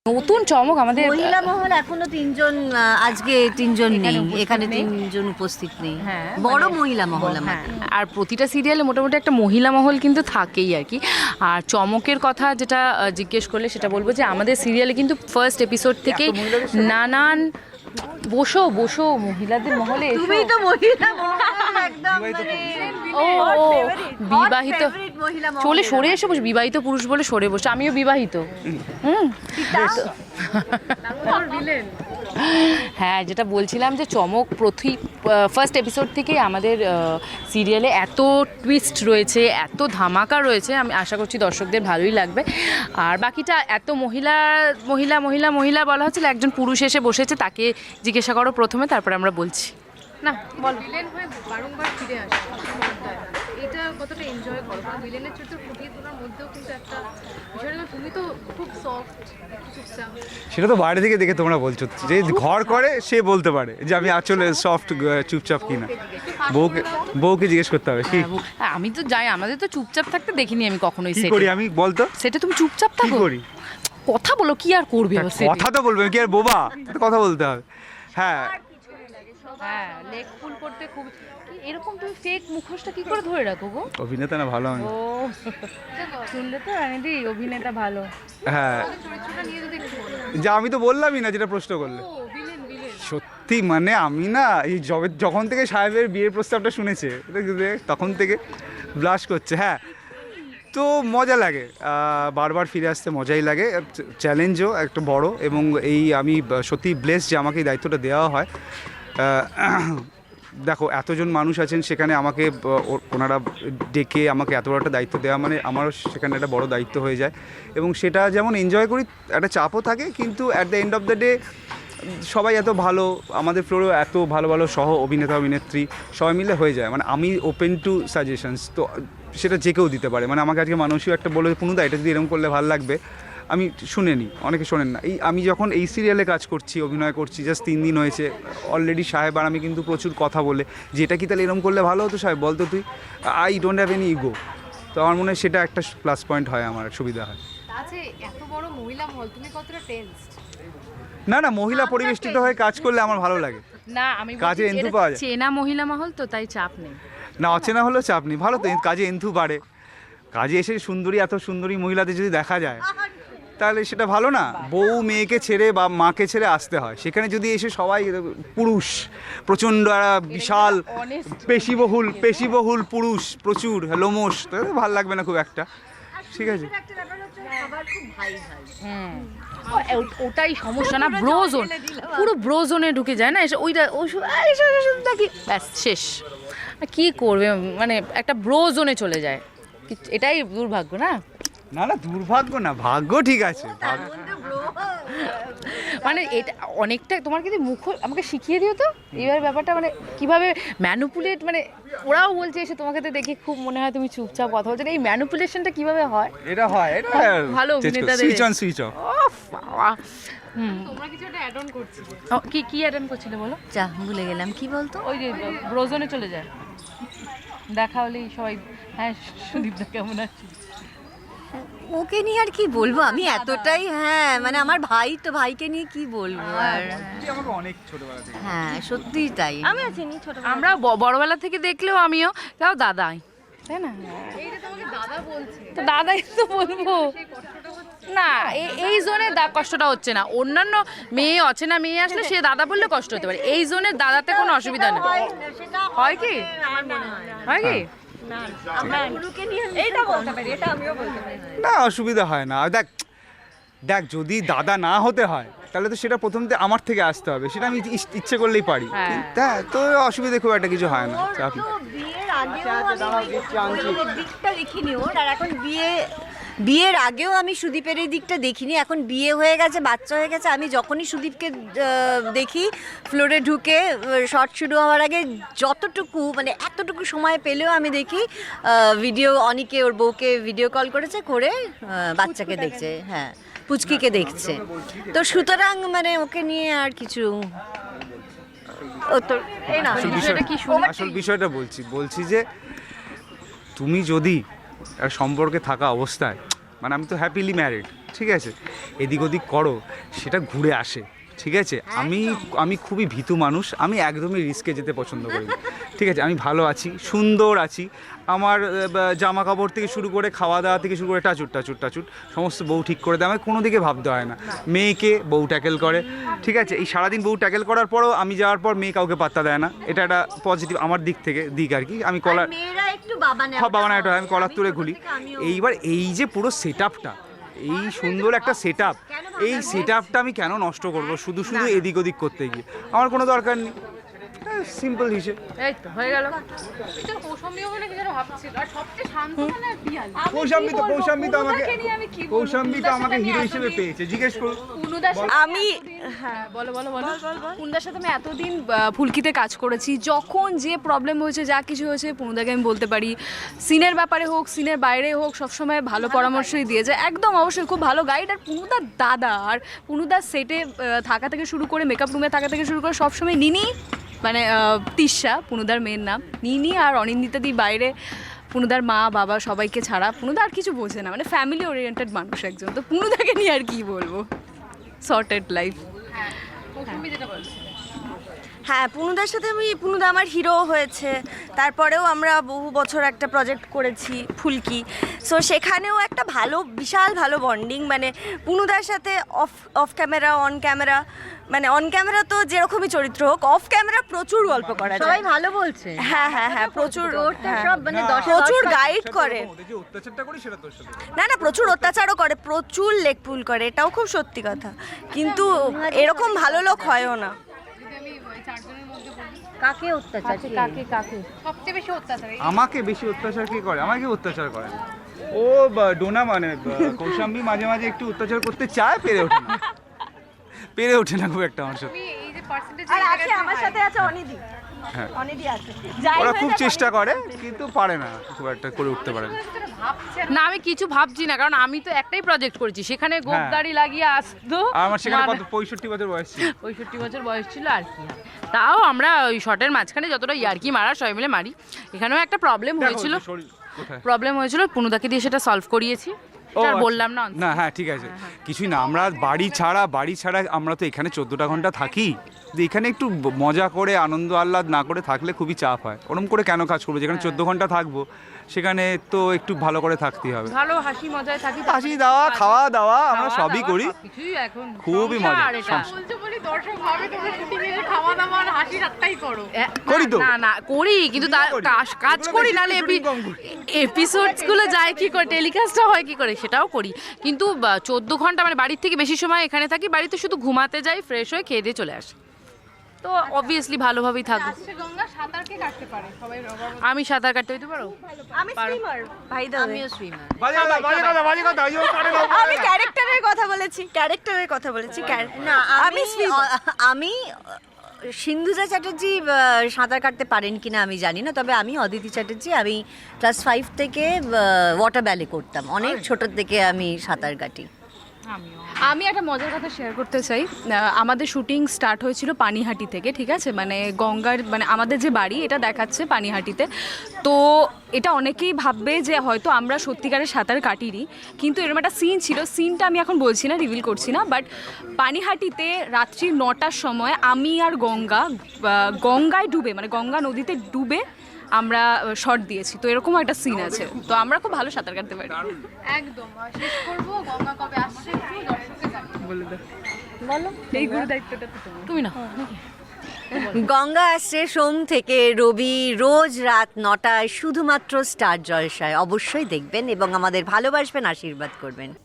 নতুন চমক আমাদের মহিলা মহল এখনো তিনজন, আজকে তিনজন নেই এখানে, তিনজন উপস্থিত নেই। বড় মহিলা মহল আমাদের। আর প্রতিটা সিরিয়ালে মোটামুটি একটা মহিলা মহল কিন্তু থাকেই আর কি। আর চমকের কথা যেটা জিজ্ঞেস করলে সেটা বলবো যে আমাদের সিরিয়ালে কিন্তু ফার্স্ট এপিসোড থেকেই নানান বসো বসো মহিলাদের মহলে তুমি তো মহিলা একদম বিবাহিত চলে সরে এসে বসে, বিবাহিত পুরুষ বলে সরে বসে, আমিও বিবাহিত। হ্যাঁ, যেটা বলছিলাম যে চমক ফার্স্ট এপিসোড থেকেই আমাদের সিরিয়ালে এত টুইস্ট রয়েছে, এত ধামাকা রয়েছে, আমি আশা করছি দর্শকদের ভালোই লাগবে। আর বাকিটা এত মহিলা মহিলা মহিলা মহিলা বলা হচ্ছিল, একজন পুরুষ এসে বসেছে, তাকে জিজ্ঞাসা করো প্রথমে, তারপরে আমরা বলছি। না বলো, ভিলেন হয়ে বারংবার ফিরে আসে, এটা কতটা এনজয় করো? কারণ ভিলেনের চরিত্র ফুটিয়ে তোলার মধ্যেও কিন্তু একটা বিষয়, তুমি তো খুব সফট, চুপচাপ। সেটা তো বাইরে থেকে দেখে তোমরা বলছো, যে ঘর করে সে বলতে পারে যে আমি আসলে সফট চুপচাপ কিনা। বউকে জিজ্ঞেস করতে হবে কি। আমি তো যাই, আমাদের তো চুপচাপ থাকতে দেখিনি আমি কখনোই। কি করি আমি বলতো? সেটা তুমি চুপচাপ থাকো, কথা বলো, কি আর করবে? কথা তো বলবে, কি আর বোবা, কথা বলতে হবে। হ্যাঁ হ্যাঁ, লেগ পুল করতে খুব এরকম। তুমি ফেক মুখোশটা কি করে ধরে রাখো গো? অভিনেতা না ভালো আমি। ও শুনলে তো রানিদি অভিনেতা ভালো। হ্যাঁ, যা আমি তো বললামই না যেটা প্রশ্ন করলে। সত্যি মানে আমি না এই যখন থেকে সাহেবের বিয়ের প্রস্তাবটা শুনেছে তখন থেকে ব্লাশ করছে। হ্যাঁ, তো মজা লাগে, বারবার ফিরে আসতে মজাই লাগে, চ্যালেঞ্জও একটা বড়। এবং এই আমি সত্যি ব্লেস যে আমাকে এই দায়িত্বটা দেওয়া হয়। দেখো এতজন মানুষ আছেন সেখানে, আমাকে ওনারা ডেকে আমাকে এত বড় একটা দায়িত্ব দেওয়া মানে আমারও সেখানে একটা বড় দায়িত্ব হয়ে যায়। এবং সেটা যেমন এনজয় করি, একটা চাপও থাকে, কিন্তু at the end of the day সবাই এত ভালো, আমাদের ফ্লোরেও এত ভালো ভালো সহ অভিনেতা অভিনেত্রী সবাই মিলে হয়ে যায়। মানে আমি ওপেন টু সাজেশনস, তো সেটা যে কেউ দিতে পারে। মানে আমাকে আজকে মানুষও একটা বলে, পুনুদা এটা যদি এরকম করলে ভালো লাগবে, আমি শুনে নিই, অনেকে শোনেন না। আমি যখন এই সিরিয়ালে কাজ করছি, অভিনয় করছি, জাস্ট 3 দিন হয়েছে, অলরেডি সাহেব আর আমি কিন্তু প্রচুর কথা বলে যে এটা কি তাহলে এরকম করলে ভালো হতো সাহেব, বলতো তুই। I don't have any ego. তো আমার মনে হয় সেটা একটা প্লাস পয়েন্ট হয়, আমার সুবিধা হয়। আচ্ছা, এত বড় মহিলা মহল, তুমি কতটা টেনসড? না মহিলা পরিবেষ্টিত হয়ে কাজ করলে আমার ভালো লাগে। না আমি কাজে এন্থু পাওয়া যায়, চেনা মহিলা মহল তো, তাই চাপ নেই। না অচেনা হলেও চাপ নেই, ভালো তো, কাজে এন্থু বাড়ে। কাজে এসে সুন্দরী, এত সুন্দরী মহিলাদের যদি দেখা যায় তাহলে সেটা ভালো না। বউ মেয়েকে ছেড়ে বা মাকে ছেড়ে আসতে হয়, সেখানে যদি এসে সবাই পুরুষ, প্রচণ্ড বিশাল পেশিবহুল পুরুষ, প্রচুর লোমশ, তো ভালো লাগবে না খুব একটা। ঠিক আছে, ওটাই সমস্যা না, ব্রোজোন, পুরো ব্রোজোনে ঢুকে যায় না, এসে ওইটা দেখি ব্যাস শেষ। কি করবে, মানে একটা ব্রোজোনে চলে যায়, এটাই দুর্ভাগ্য না। না দুর্ভাগ্য না, ভাগ্য ঠিক আছে। মানে এটা অনেকটা তোমার কিন্তু আমাকে শিখিয়ে দিও তো এবার ব্যাপারটা, মানে কিভাবে ম্যানুপুলেট, মানে ওরাও বলছে এসে তোমাকে তো দেখে খুব মনে হয় তুমি চুপচাপ কথা বলছো, এই ম্যানুপুলেশনটা কিভাবে হয়? এটা হয়, এটা ভালো অভিনেতাদের সুইচ অন সুইচ অফ। তোমরা কিছু একটা অ্যাড অন করছিলে, কি অ্যাড অন করছিলে বলো? ভুলে গেলাম, কি বলতো? ওই যে ব্রোজনে চলে যায়, দেখা হলেই সবাই হ্যাঁ সুদীপদা কেমন আছে, ওকে নিয়ে আর কি বলবো আমি, এতটাই। হ্যাঁ মানে আমার ভাই তো, ভাইকে নিয়ে কি বলবো আর। আমাকে অনেক ছোটবেলা থেকে, হ্যাঁ সত্যিই তাই। আমি আছি ছোট, আমরা বড়বেলা থেকে দেখলেও আমিও, তাও দাদাই, তাই না? এই যে তোমাকে দাদা বলছে, তো দাদাই তো বলবো না, এই জোনের কষ্টটা হচ্ছে না। অন্যান্য মেয়ে অচেনা মেয়ে আসলে সে দাদা বললে কষ্ট হতে পারে, এই জোনের দাদাতে কোনো অসুবিধা নেই। হয় কি? হয় কি? না অসুবিধা হয় না। দেখ যদি দাদা না হতে হয় তাহলে তো সেটা প্রথমতে আমার থেকে আসতে হবে, সেটা আমি ইচ্ছে করলেই পারি। হ্যাঁ, তো অসুবিধা খুব একটা কিছু হয় না। বিয়ের আগেও আমি সুদীপের এই দিকটা দেখিনি, এখন বিয়ে হয়ে গেছে, বাচ্চা হয়ে গেছে, আমি যখনই সুদীপকে দেখি ফ্লোরে ঢুকে শর্ট শুরু হওয়ার আগে যতটুকু মানে এতটুকু সময় পেলেও আমি দেখি ভিডিও, অনেকে ওর বউকে ভিডিও কল করেছে, করে বাচ্চাকে দেখছে, হ্যাঁ পুচকিকে দেখছে। তো সুতরাং মানে ওকে নিয়ে আর কিছু আসল বিষয়টা বলছি যে তুমি যদি সম্পর্কে থাকা অবস্থায় মানে আমি তো হ্যাপিলি ম্যারিড, ঠিক আছে, এদিক ওদিক করো, সেটা ঘুরে আসে, ঠিক আছে। আমি খুবই ভীতু মানুষ, আমি একদমই রিস্কে যেতে পছন্দ করি না, ঠিক আছে। আমি ভালো আছি, সুন্দর আছি, আমার জামা কাপড় থেকে শুরু করে খাওয়া দাওয়া থেকে শুরু করে টাচুর সমস্ত বউ ঠিক করে দেয়, আমাকে কোনো দিকে ভাবতে হয় না। মেয়েকে বউ ট্যাকেল করে, ঠিক আছে, এই সারাদিন বউ ট্যাকেল করার পরও আমি যাওয়ার পর মেয়ে কাউকে পাত্তা দেয় না, এটা একটা পজিটিভ আমার দিক আর কি। আমি কলার মেয়েরা একটু বাবা একটা আমি কলার তুলে খুলি। এইবার এই যে পুরো সেট আপটা, এই সুন্দর একটা সেট আপ, এই সেট আপটা আমি কেন নষ্ট করবো শুধু এদিক ওদিক করতে গিয়ে? আমার কোনো দরকার নেই, সিম্পল হিসেবে। এই তো হয়ে গেল। এটা কৌশম্বীও বলে কিছু ভাবছিল, আর সবচেয়ে শান্ত মানে পিয়াল। কৌশাম্বী তো আমাকে হিরো হিসেবে পেয়েছে, জিজ্ঞেস করুন। আমি বলো পুনুদার সাথে আমি এতদিন ফুলকিতে কাজ করেছি, যখন যে প্রবলেম হয়েছে যা কিছু হয়েছে পুনুদাকে আমি বলতে পারি, সিনের ব্যাপারে হোক সিনের বাইরে হোক সবসময় ভালো পরামর্শই দিয়ে যায়, একদম অবশ্যই খুব ভালো গাইড। আর পুনুদার দাদা, আর পুনুদার সেটে থাকা থেকে শুরু করে মেকআপ রুমে থাকা থেকে শুরু করে সবসময় নিনি, মানে তিশা পুনুদার মেয়ের নাম, নিনি আর অনিন্দিতাদি বাইরে পুনুদার মা বাবা সবাইকে ছাড়া পুনুদা আর কিছু বোঝে না, মানে ফ্যামিলি ওরিয়েন্টেড মানুষ একজন। তো পুনুদাকে নিয়ে আর কি বলবো, সর্টেড লাইফ। কৌশম্বী যেটা বলছে, হ্যাঁ পুনুদার সাথে পুনুদা আমার হিরো হয়েছে, তারপরেও আমরা বহু বছর একটা প্রজেক্ট করেছি ফুলকি, সো সেখানেও একটা বিশাল ভালো বন্ডিং, মানে পুনুদার সাথে অফ ক্যামেরা অন ক্যামেরা, মানে অন ক্যামেরা তো যেরকমই চরিত্র হোক, অফ ক্যামেরা প্রচুর গল্প করা যায়। সবাই ভালো বলছে। হ্যাঁ প্রচুর, সব মানে প্রচুর গাইড করে, অত্যাচারটা করি সেটা তোর সাথে না প্রচুর অত্যাচারও করে, প্রচুর লেগ পুল করে, এটাও খুব সত্যি কথা, কিন্তু এরকম ভালো লোক হয়ও না। যদি আমি ওই চারজনের মধ্যে বলি, কাকে অত্যাচার? কাকে সবচেয়ে বেশি অত্যাচার আমাকে বেশি অত্যাচার কে করে? আমাকে অত্যাচার করে ও ডোনা, মানে কৌশাম্বী মাঝে মাঝে একটু অত্যাচার করতে চায়, পেরে ওঠে না খুব একটা আমার সাথে। এই যে পার্সেন্টেজ আর আছে আমার সাথে আছে অনিদি, হ্যাঁ, অনিদি আছে, ওরা খুব চেষ্টা করে কিন্তু পারে না, খুব একটা করে উঠতে পারে না। না আমি কিছু ভাবছি না, কারণ আমি তো একটাই প্রজেক্ট করেছি, সেখানে গোপদাড়ি লাগিয়ে আসতো। আর আমার সেখানে কত 65 বছর বয়স ছিল, 65 বছর বয়স ছিল আর কি। তাও আমরা ওই শটের মাঝখানে যতটা ইয়ার্কি মারা সবাই মিলে মারি। এখানেও একটা প্রবলেম হয়েছিল, পুনুদাকে দিয়ে সেটা সলভ করিয়েছি, আর বললাম না। না হ্যাঁ ঠিক আছে, কিছুই না, আমরা বাড়ি ছাড়া আমরা তো এখানে 14টা ঘন্টা থাকি, এখানে একটু মজা করে আনন্দ আহ্লাদ না করে থাকলে খুবই চাপ হয়। ওরম করে কেন কাজ করবো? যেখানে 14 ঘন্টা থাকবো সেখানে তো একটু ভালো করে থাকতেই হবে। ভালো হাসি মজায় থাকি, হাসি দাওয়া খাওয়া দাওয়া আমরা সবই করি, কিছুই এখন খুবই মজা। বলছো বলি দর্শক ভাবে তোমরা শুটিং এ খাওয়া দাওয়া আর হাসি ঠাট্টাই করো। করি তো। না করি, কিন্তু কাজ করি, নাহলে এপিসোডস গুলো যায় কি করে, টেলিকাস্টটা হয় কি করে, সেটাও করি। কিন্তু 14 ঘন্টা মানে বাড়ির থেকে বেশি সময় এখানে থাকি, বাড়িতে শুধু ঘুমাতে যাই, ফ্রেশ হয়ে খেয়ে দিয়ে চলে আসি, তো অবভিয়াসলি ভালোভাবেই থাকবো। আসছে গঙ্গা, সাঁতার কে কাটতে পারে? সবাই আমি সাঁতার কাটতে হইতে পারো, আমি সুইমার ভাই দাদা, আমিও সুইমার। আমি ক্যারেক্টারের কথা বলেছি, না আমি আমি সিন্ধুজা চ্যাটার্জি সাঁতার কাটতে পারেন কিনা আমি জানি না, তবে আমি অদিতি চ্যাটার্জি, আমি ক্লাস 5 থেকে ওয়াটার ব্যালে করতাম, অনেক ছোট থেকে আমি সাঁতার কাটি। আমি একটা মজার কথা শেয়ার করতে চাই। আমাদের শুটিং স্টার্ট হয়েছিল পানিহাটি থেকে, ঠিক আছে, মানে গঙ্গার, মানে আমাদের যে বাড়ি এটা দেখাচ্ছে পানিহাটিতে। তো এটা অনেকেই ভাববে যে হয়তো আমরা সত্যিকারের সাঁতার কাটিনি, কিন্তু এরকম একটা সিন ছিল, সিনটা আমি এখন বলছি না, রিভিল করছি না, বাট পানিহাটিতে রাত্রি 9টার সময় আমি আর গঙ্গায় ডুবে, মানে গঙ্গা নদীতে ডুবে আমরা শট দিয়েছি। তো এরকম একটা সিন আছে, তো আমরা খুব ভালো সাঁতার কাটতে পারি। একদম শেষ করবো, গঙ্গা কবে আসছে একটু দর্শককে জানিয়ে বলে দাও, বলো। এই গুরু দায়িত্বটা তো তুমি না। গঙ্গা আসছে সোম থেকে রবি রোজ রাত 9টায় শুধুমাত্র স্টার জলসায়। অবশ্যই দেখবেন এবং আমাদের ভালোবাসবেন, আশীর্বাদ করবেন।